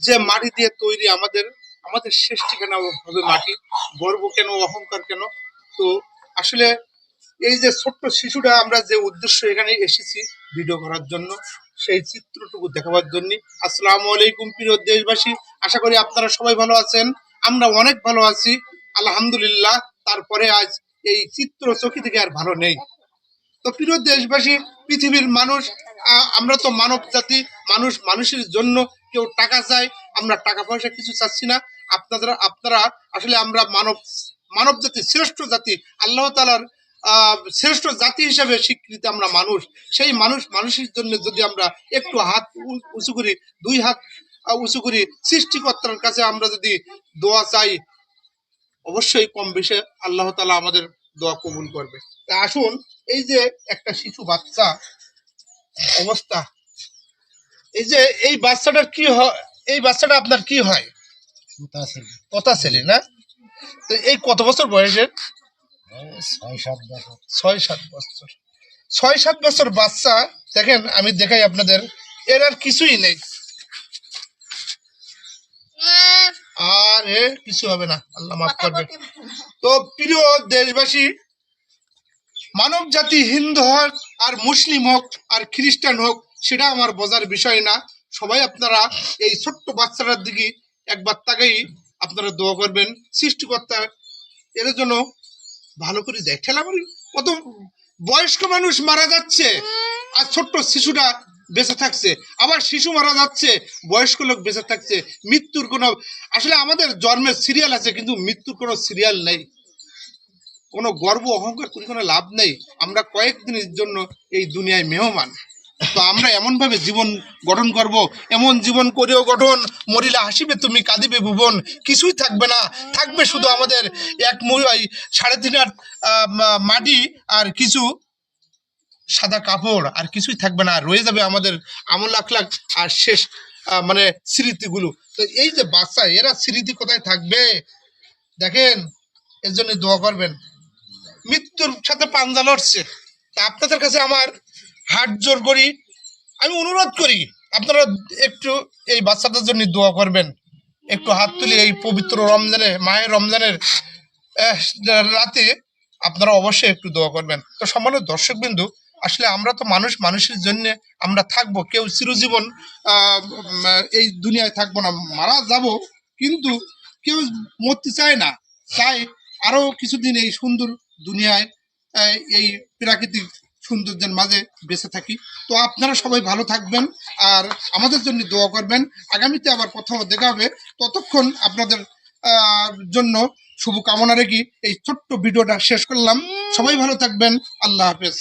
যে মাটি দিয়ে তৈরি আমাদের আমাদের শেষ ঠিকানা হবে মাটি, গর্ব কেন, অহংকার কেন? তো আসলে এই যে ছোট্ট শিশুটা, আমরা যে উদ্দেশ্য এখানে এসেছি ভিডিও করার জন্য, সেই চিত্রটুকু দেখাবার জন্য। আসসালামু আলাইকুম প্রিয় দেশবাসী, আশা করি আপনারা সবাই ভালো আছেন। আমরা অনেক ভালো আছি আলহামদুলিল্লাহ। তারপরে আজ এই চিত্র চোখে থেকে আর ভালো নেই। তো প্রিয় দেশবাসী, পৃথিবীর মানুষ, আমরা তো মানব জাতি, মানুষ মানুষের জন্য। কেউ টাকা চায়, আমরা টাকা পয়সা কিছু চাচ্ছি না। আপনারা আসলে আমরা মানব জাতি, শ্রেষ্ঠ জাতি, আল্লাহ তাআলার শ্রেষ্ঠ জাতি হিসেবে স্বীকৃতি আমরা মানুষ। সেই মানুষের জন্য যদি আমরা একটু হাত উঁচু করি, দুই হাত উঁচু করি, সৃষ্টিকর্তার কাছে আমরা যদি দোয়া চাই, অবশ্যই কম বেশি আল্লাহ তাআলা আমাদের দোয়া কবুল করবে। তা আসুন, এই যে একটা শিশু বাচ্চা অবস্থা, এই যে এই বাচ্চাটার কি হয়, এই বাচ্চাটা আপনার কি হয়? কথা ছেলে না? তো এই কত বছর বয়সের? 6-7 বছর। 6-7 বছর বাচ্চা। দেখেন, আমি দেখাই আপনাদের, এর আর কিছুই নেই, আর কিছু হবে না, আল্লাহ মাফ করবে। তো প্রিয় দেশবাসী, মানব জাতি হিন্দু হোক আর মুসলিম হোক আর খ্রিস্টান হোক, সেটা আমার বোঝার বিষয় না। সবাই আপনারা এই ছোট্ট বাচ্চাটার দিকে একবার তাকাই আপনারা দোয়া করবেন, সৃষ্টিকর্তা এর জন্য ভালো করে দেয়। ঠেলা মারি, কত বয়স্ক মানুষ মারা যাচ্ছে আর ছোট্ট শিশুটা বেঁচে থাকছে, আবার শিশু মারা যাচ্ছে, বয়স্ক লোক বেঁচে থাকছে। মৃত্যুর কোনো, আসলে আমাদের জন্মের সিরিয়াল আছে কিন্তু মৃত্যুর কোনো সিরিয়াল নেই। কোনো গর্ব অহংকার করে কোনো লাভ নেই। আমরা কয়েকদিনের জন্য এই দুনিয়ায় মেহমান। তো আমরা এমন ভাবে জীবন গঠন করব, এমন জীবন করেও গঠন, মরিলে হাসিবে তুমি কাঁদিবে ভুবন। কিছুই থাকবে না, থাকবে শুধু আমাদের এক 3.5 হাত মাটি আর কিছু সাদা কাপড়, আর কিছুই থাকবে না। রয়ে যাবে আমাদের আমল আখলাক আর শেষ মানে স্মৃতিগুলো। তো এই যে বাচ্চা, এরা স্মৃতি কোথায় থাকবে? দেখেন, এর জন্য দোয়া করবেন। মৃত্যুর সাথে পাঞ্জা লড়ছে। তা আপনাদের কাছে আমার হাত জোর করি, আমি অনুরোধ করি, আপনারা একটু এই বাচ্চাদের জন্য দোয়া করবেন। একটু হাত তুলে এই পবিত্র রমজানে, মায়ের রমজানের রাতে আপনারা অবশ্যই একটু দোয়া করবেন। তো সম্মানিত দর্শকবিন্দু, আসলে আমরা তো মানুষ, মানুষের জন্য আমরা থাকবো। কেউ চিরজীবন এই দুনিয়ায় থাকবো না, মারা যাব, কিন্তু কেউ মরতে চায় না, চাই আরো কিছুদিন এই সুন্দর দুনিয়ায়, এই প্রাকৃতিক সৌন্দর্যের মাঝে বেঁচে থাকি। তো আপনারা সবাই ভালো থাকবেন আর আমাদের জন্য দোয়া করবেন। আগামীতে আবার কোথাও দেখা হবে, ততক্ষণ আপনাদের জন্য শুভকামনা রেখে এই ছোট্ট ভিডিওটা শেষ করলাম। সবাই ভালো থাকবেন, আল্লাহ হাফেজ।